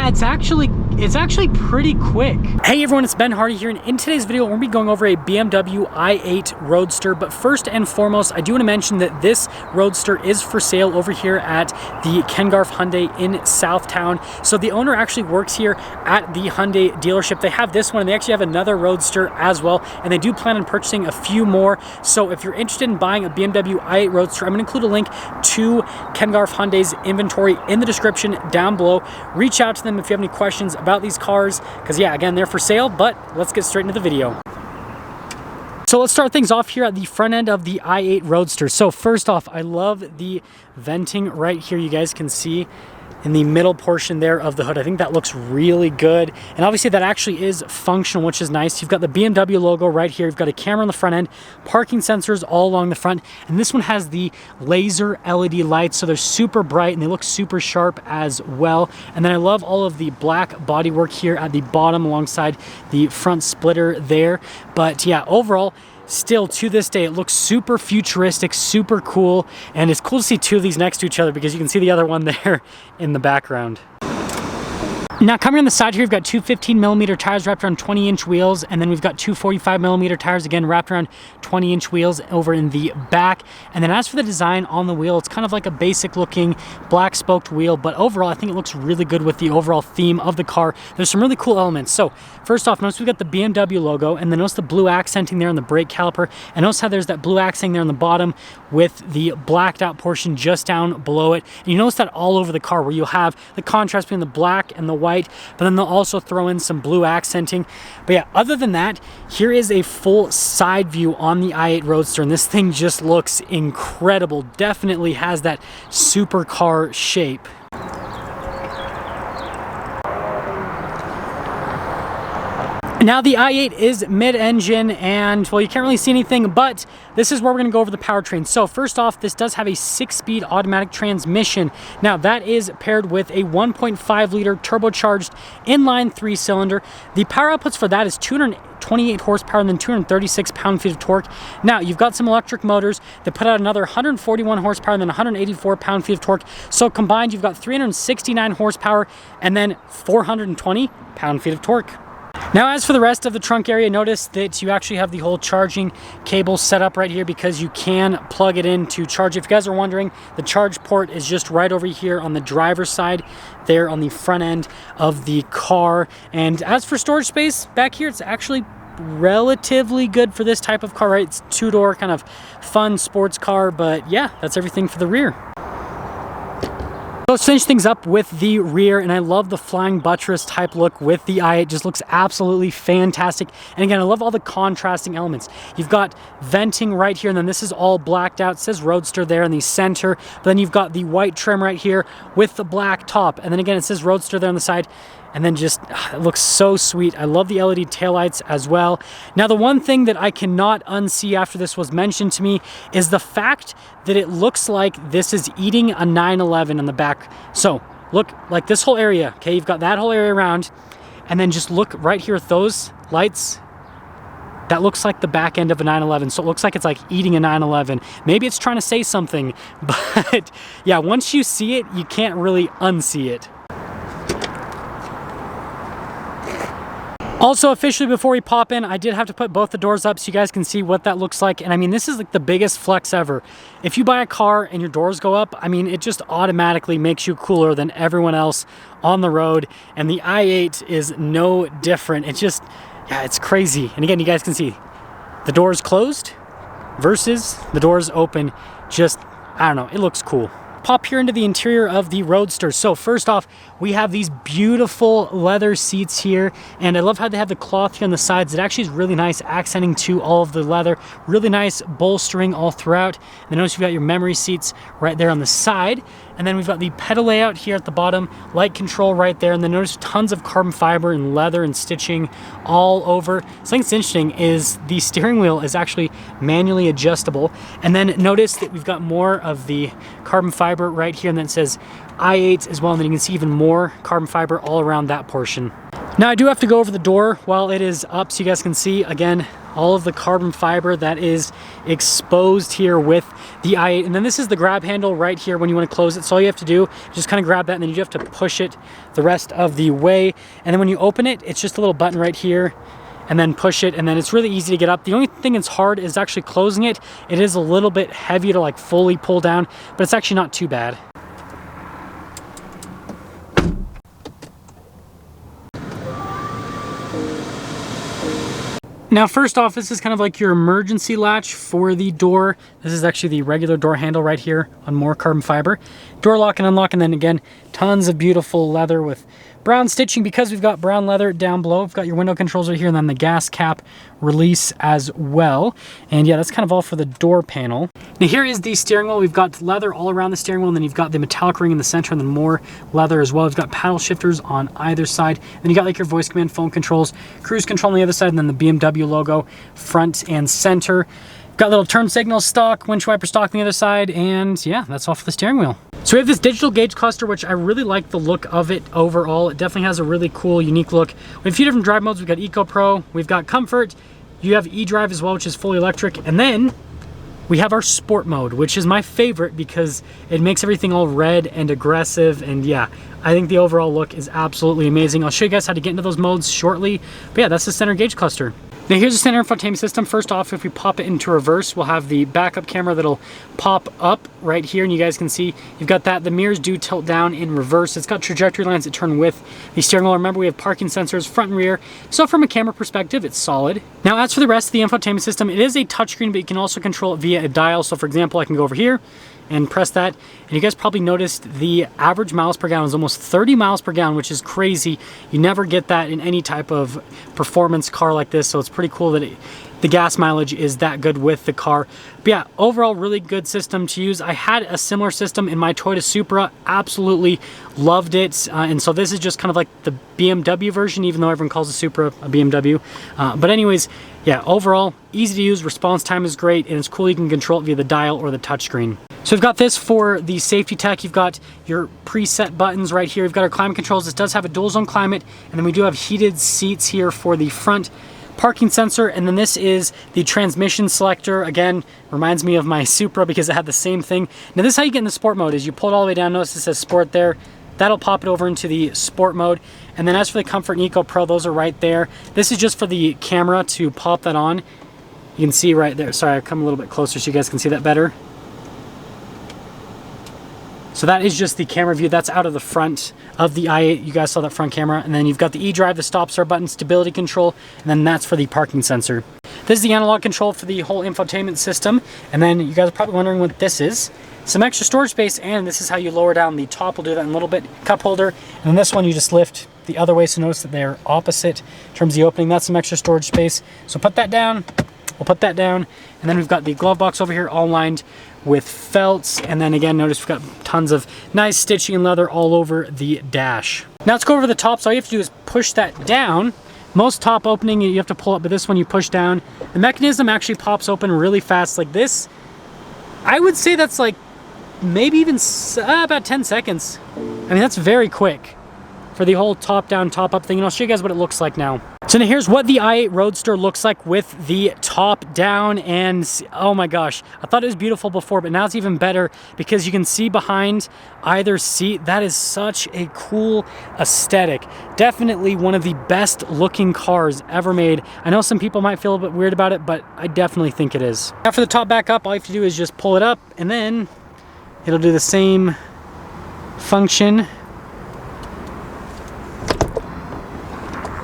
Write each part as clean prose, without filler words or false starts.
it's actually pretty quick. Hey everyone, it's Ben Hardy here, and in today's video we're gonna be going over a BMW i8 Roadster. But first and foremost, I do want to mention that this Roadster is for sale over here at the Kengarf Hyundai in Southtown. So the owner actually works here at the Hyundai dealership. They have this one, and they actually have another Roadster as well, and they do plan on purchasing a few more. So if you're interested in buying a BMW i8 Roadster, I'm going to include a link to Kengarf Hyundai's inventory in the description down below. Reach out to them if you have any questions about these cars, because yeah, again, they're for sale. But let's get straight into the video. So let's start things off here at the front end of the i8 Roadster. So first off, I love the venting right here. You guys can see in the middle portion there of the hood. I think that looks really good. And obviously that actually is functional, which is nice. You've got the BMW logo right here. You've got a camera on the front end, parking sensors all along the front. And this one has the laser LED lights. So they're super bright and they look super sharp as well. And then I love all of the black bodywork here at the bottom alongside the front splitter there. But yeah, overall, still to this day, it looks super futuristic, super cool, and it's cool to see two of these next to each other because you can see the other one there in the background. Now coming on the side here, we've got two 15mm tires wrapped around 20-inch wheels, and then we've got two 45mm tires again wrapped around 20-inch wheels over in the back. And then as for the design on the wheel, it's kind of like a basic looking black spoked wheel, but overall I think it looks really good with the overall theme of the car. There's some really cool elements. So first off, notice we've got the BMW logo, and then notice the blue accenting there on the brake caliper, and notice how there's that blue accenting there on the bottom with the blacked out portion just down below it. And you notice that all over the car, where you'll have the contrast between the black and the white, but then they'll also throw in some blue accenting. But yeah, other than that, here is a full side view on the i8 Roadster, and this thing just looks incredible. Definitely has that supercar shape. Now the i8 is mid-engine, and well, you can't really see anything, but this is where we're going to go over the powertrain. So first off, this does have a 6-speed automatic transmission. Now that is paired with a 1.5 liter turbocharged inline 3-cylinder. The power outputs for that is 228 horsepower and then 236 pound-feet of torque. Now you've got some electric motors that put out another 141 horsepower and then 184 pound-feet of torque. So combined, you've got 369 horsepower and then 420 pound-feet of torque. Now as for the rest of the trunk area, notice that you actually have the whole charging cable set up right here because you can plug it in to charge. If you guys are wondering, the charge port is just right over here on the driver's side there on the front end of the car. And as for storage space back here, it's actually relatively good for this type of car, right? It's two-door kind of fun sports car, but yeah, that's everything for the rear. So let's finish things up with the rear, and I love the flying buttress type look with the i8. Just looks absolutely fantastic. And again, I love all the contrasting elements. You've got venting right here, and then this is all blacked out. It says Roadster there in the center, but then you've got the white trim right here with the black top, and then again it says Roadster there on the side. And then just, it looks so sweet. I love the LED taillights as well. Now, the one thing that I cannot unsee after this was mentioned to me is the fact that it looks like this is eating a 911 on the back. So look, like this whole area, okay, you've got that whole area around, and then just look right here at those lights. That looks like the back end of a 911. So it looks like it's like eating a 911. Maybe it's trying to say something, but yeah, once you see it, you can't really unsee it. Also, officially, before we pop in, I did have to put both the doors up so you guys can see what that looks like. And I mean, this is like the biggest flex ever. If you buy a car and your doors go up, I mean, it just automatically makes you cooler than everyone else on the road. And the i8 is no different. It's just, yeah, it's crazy. And again, you guys can see the doors closed versus the doors open. Just, I don't know, it looks cool. Pop here into the interior of the Roadster. So first off, we have these beautiful leather seats here, and I love how they have the cloth here on the sides. It actually is really nice, accenting to all of the leather. Really nice bolstering all throughout. And then notice you've got your memory seats right there on the side. And then we've got the pedal layout here at the bottom, light control right there, and then notice tons of carbon fiber and leather and stitching all over. Something that's interesting is the steering wheel is actually manually adjustable. And then notice that we've got more of the carbon fiber right here, and then it says i8 as well, and then you can see even more carbon fiber all around that portion. Now I do have to go over the door while it is up so you guys can see. Again, all of the carbon fiber that is exposed here with the i8. And then this is the grab handle right here when you want to close it. So all you have to do is just kind of grab that, and then you have to push it the rest of the way. And then when you open it, it's just a little button right here, and then push it, and then it's really easy to get up. The only thing that's hard is actually closing it. It is a little bit heavy to like fully pull down, but it's actually not too bad. Now, first off, this is kind of like your emergency latch for the door. This is actually the regular door handle right here on more carbon fiber. Door lock and unlock, and then again, tons of beautiful leather with brown stitching because we've got brown leather down below. We've got your window controls right here, and then the gas cap release as well. And yeah, that's kind of all for the door panel. Now here is the steering wheel. We've got leather all around the steering wheel, and then you've got the metallic ring in the center, and then more leather as well. We've got paddle shifters on either side. Then you got like your voice command, phone controls, cruise control on the other side, and then the BMW logo front and center. Got little turn signals stock, windshield wiper stock on the other side, and yeah, that's all for the steering wheel. So we have this digital gauge cluster, which I really like the look of it overall. It definitely has a really cool, unique look. We have a few different drive modes. We've got Eco Pro, we've got Comfort, you have eDrive as well, which is fully electric, and then we have our Sport mode, which is my favorite because it makes everything all red and aggressive, and yeah, I think the overall look is absolutely amazing. I'll show you guys how to get into those modes shortly, but yeah, that's the center gauge cluster. Now here's the center infotainment system. First off, if we pop it into reverse, we'll have the backup camera that'll pop up right here, and you guys can see you've got that. The mirrors do tilt down in reverse. It's got trajectory lines that turn with the steering wheel. Remember, we have parking sensors front and rear, so from a camera perspective, it's solid. Now as for the rest of the infotainment system, it is a touchscreen, but you can also control it via a dial. So for example, I can go over here and press that, and you guys probably noticed the average miles per gallon is almost 30 miles per gallon, which is crazy. You never get that in any type of performance car like this, so it's pretty cool that the gas mileage is that good with the car. But yeah, overall really good system to use. I had a similar system in my Toyota Supra, absolutely loved it, and so this is just kind of like the BMW version, even though everyone calls the Supra a BMW. But anyways, yeah, overall easy to use, response time is great, and it's cool you can control it via the dial or the touchscreen. So we've got this for the safety tech. You've got your preset buttons right here. We've got our climate controls. This does have a dual zone climate, and then we do have heated seats here for the front. Parking sensor, and then this is the transmission selector. Again, reminds me of my Supra because it had the same thing. Now this is how you get in the sport mode, is you pull it all the way down. Notice it says sport there. That'll pop it over into the sport mode. And then as for the Comfort and Eco Pro, those are right there. This is just for the camera to pop that on. You can see right there. Sorry, I've come a little bit closer so you guys can see that better. So that is just the camera view. That's out of the front of the i8. You guys saw that front camera. And then you've got the eDrive, the stop start button, stability control, and then that's for the parking sensor. This is the analog control for the whole infotainment system. And then you guys are probably wondering what this is. Some extra storage space, and this is how you lower down the top. We'll do that in a little bit. Cup holder. And then this one you just lift the other way, so notice that they're opposite in terms of the opening. That's some extra storage space. So put that down. We'll put that down. And then we've got the glove box over here all lined with felts, and then again, notice we've got tons of nice stitching and leather all over the dash. Now let's go over the top. So all you have to do is push that down. Most top opening you have to pull up, but this one you push down. The mechanism actually pops open really fast like this. I would say that's like maybe even about 10 seconds. I mean, that's very quick for the whole top down, top up thing, and I'll show you guys what it looks like now. So now here's what the i8 Roadster looks like with the top down, and oh my gosh, I thought it was beautiful before, but now it's even better because you can see behind either seat. That is such a cool aesthetic. Definitely one of the best looking cars ever made. I know some people might feel a bit weird about it, but I definitely think it is. Now for the top back up, all you have to do is just pull it up, and then it'll do the same function.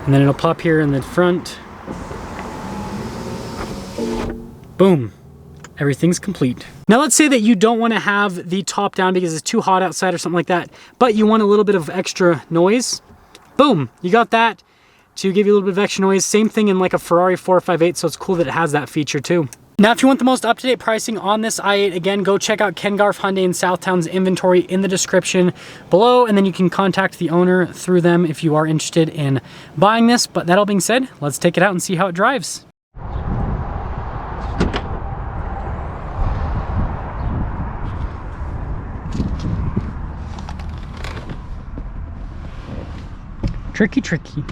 And then it'll pop here in the front. Boom. Everything's complete. Now let's say that you don't want to have the top down because it's too hot outside or something like that, but you want a little bit of extra noise. Boom. You got that to give you a little bit of extra noise. Same thing in like a Ferrari 458, so it's cool that it has that feature too. Now, if you want the most up-to-date pricing on this i8, again, go check out Ken Garff Hyundai in Southtown's inventory in the description below, and then you can contact the owner through them if you are interested in buying this. But that all being said, let's take it out and see how it drives. Tricky, tricky.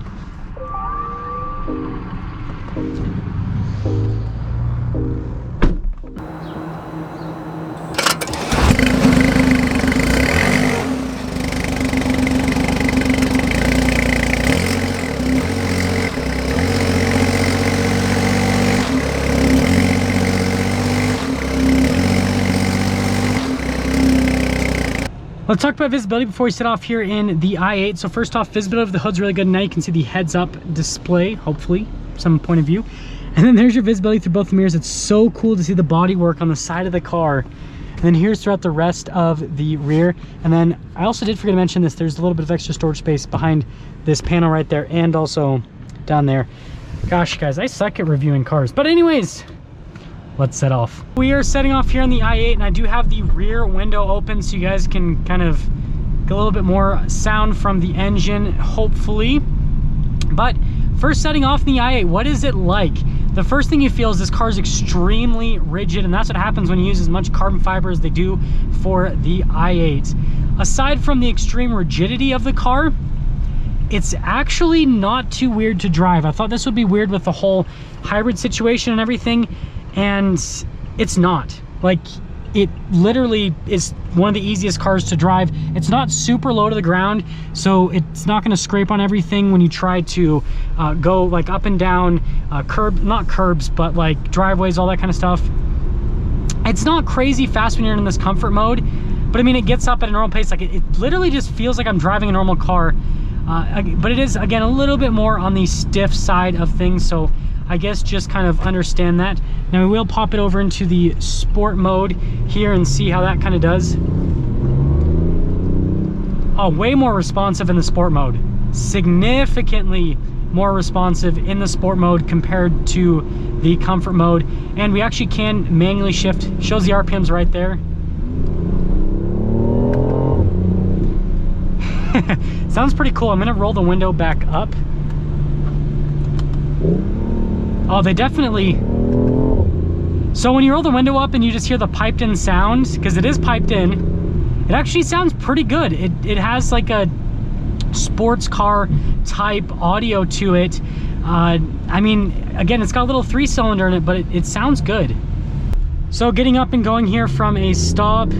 Let's talk about visibility before we set off here in the i8. So first off, visibility of the hood's really good. Now you can see the heads up display, hopefully, some point of view. And then there's your visibility through both the mirrors. It's so cool to see the bodywork on the side of the car. And then here's throughout the rest of the rear. And then I also did forget to mention this. There's a little bit of extra storage space behind this panel right there and also down there. Gosh, guys, I suck at reviewing cars. But anyways, let's set off. We are setting off here on the i8, and I do have the rear window open so you guys can kind of get a little bit more sound from the engine, hopefully. But first, setting off in the i8, what is it like? The first thing you feel is this car is extremely rigid, and that's what happens when you use as much carbon fiber as they do for the i8. Aside from the extreme rigidity of the car, it's actually not too weird to drive. I thought this would be weird with the whole hybrid situation and everything, and it's not. Like, it literally is one of the easiest cars to drive. It's not super low to the ground, so it's not going to scrape on everything when you try to go like up and down not curbs, but like driveways, all that kind of stuff. It's not crazy fast when you're in this comfort mode, but I mean, it gets up at a normal pace. Like it literally just feels like I'm driving a normal car. But it is, again, a little bit more on the stiff side of things, so I guess just kind of understand that. Now we will pop it over into the sport mode here and see how that kind of does. Oh, way more responsive in the sport mode. Significantly more responsive in the sport mode compared to the comfort mode. And we actually can manually shift. Shows the RPMs right there. Sounds pretty cool. I'm gonna roll the window back up. Oh, they definitely... So when you roll the window up and you just hear the piped in sound, because it is piped in, it actually sounds pretty good. It has like a sports car type audio to it. I mean, again, it's got a little 3-cylinder in it, but it sounds good. So getting up and going here from a stop.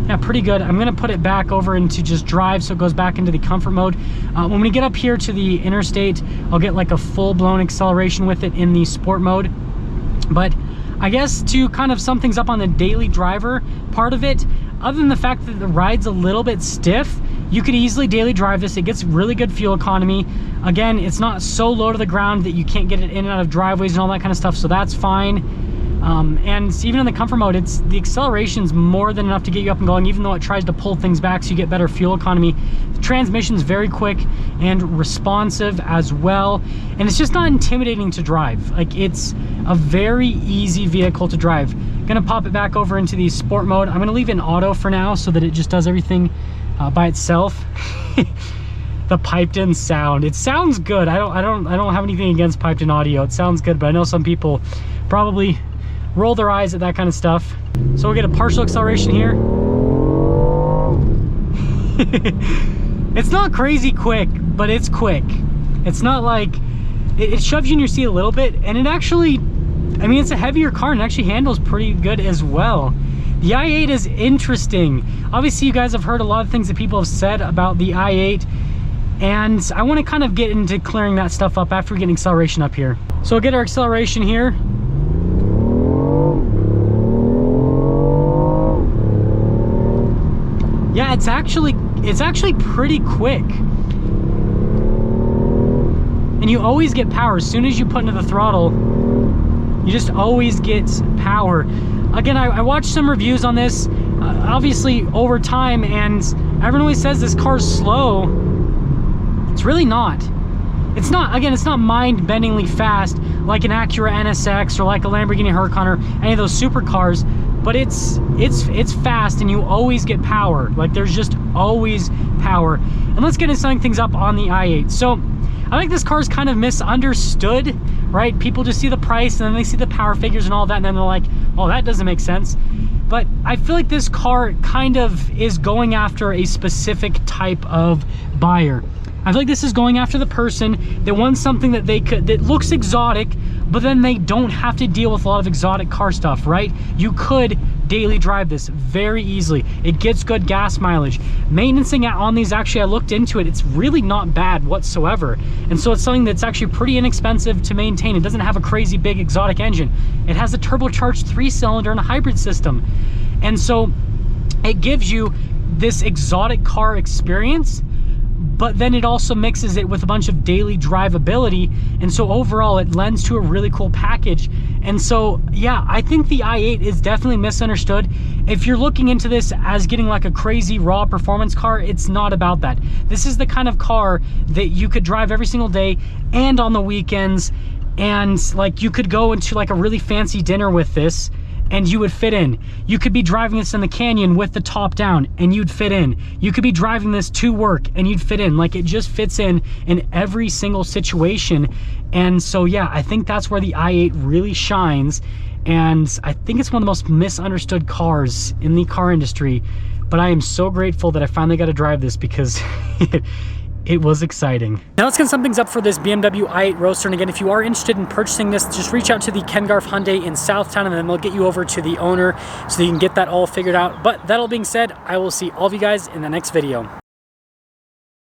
Yeah, pretty good. I'm gonna put it back over into just drive so it goes back into the comfort mode. When we get up here to the interstate, I'll get like a full-blown acceleration with it in the sport mode. But I guess to kind of sum things up on the daily driver part of it, other than the fact that the ride's a little bit stiff, you could easily daily drive this. It gets really good fuel economy. Again, it's not so low to the ground that you can't get it in and out of driveways and all that kind of stuff, so that's fine. And even in the comfort mode, the acceleration's more than enough to get you up and going, even though it tries to pull things back so you get better fuel economy. The transmission's very quick and responsive as well, and it's just not intimidating to drive. Like, it's a very easy vehicle to drive. Gonna pop it back over into the sport mode. I'm gonna leave it in auto for now so that it just does everything by itself. The piped in sound, it sounds good. I don't have anything against piped in audio. It sounds good, but I know some people probably roll their eyes at that kind of stuff. So we'll get a partial acceleration here. It's not crazy quick, but it's quick. It's not like, it shoves you in your seat a little bit, and it actually, I mean, it's a heavier car and it actually handles pretty good as well. The i8 is interesting. Obviously, you guys have heard a lot of things that people have said about the i8, and I want to kind of get into clearing that stuff up after we get acceleration up here. So we'll get our acceleration here. Yeah, it's actually pretty quick. And you always get power. As soon as you put into the throttle, you just always get power. Again, I watched some reviews on this, obviously over time, and everyone always says this car's slow. It's really not. It's not, again, it's not mind-bendingly fast like an Acura NSX or like a Lamborghini Huracan or any of those supercars, but it's fast and you always get power. Like, there's just always power. And let's get into summing things up on the i8. So I think this car is kind of misunderstood, right? People just see the price and then they see the power figures and all that, and then they're like, oh, that doesn't make sense. But I feel like this car kind of is going after a specific type of buyer. I feel like this is going after the person that wants something that that looks exotic, but then they don't have to deal with a lot of exotic car stuff, right? You could daily drive this very easily. It gets good gas mileage. Maintenancing on these, actually, I looked into it, it's really not bad whatsoever. And so it's something that's actually pretty inexpensive to maintain. It doesn't have a crazy big exotic engine. It has a turbocharged 3-cylinder and a hybrid system. And so it gives you this exotic car experience, but then it also mixes it with a bunch of daily drivability. And so overall it lends to a really cool package. And so, yeah, I think the i8 is definitely misunderstood. If you're looking into this as getting like a crazy raw performance car, it's not about that. This is the kind of car that you could drive every single day and on the weekends. And like, you could go into like a really fancy dinner with this and you would fit in. You could be driving this in the canyon with the top down and you'd fit in. You could be driving this to work and you'd fit in. Like, it just fits in every single situation. And so, yeah, I think that's where the i8 really shines. And I think it's one of the most misunderstood cars in the car industry. But I am so grateful that I finally got to drive this, because it was exciting. Now let's get some things up for this BMW i8 Roadster. And again, if you are interested in purchasing this, just reach out to the Ken Garff Hyundai in Southtown, and then they'll get you over to the owner so that you can get that all figured out. But that all being said, I will see all of you guys in the next video.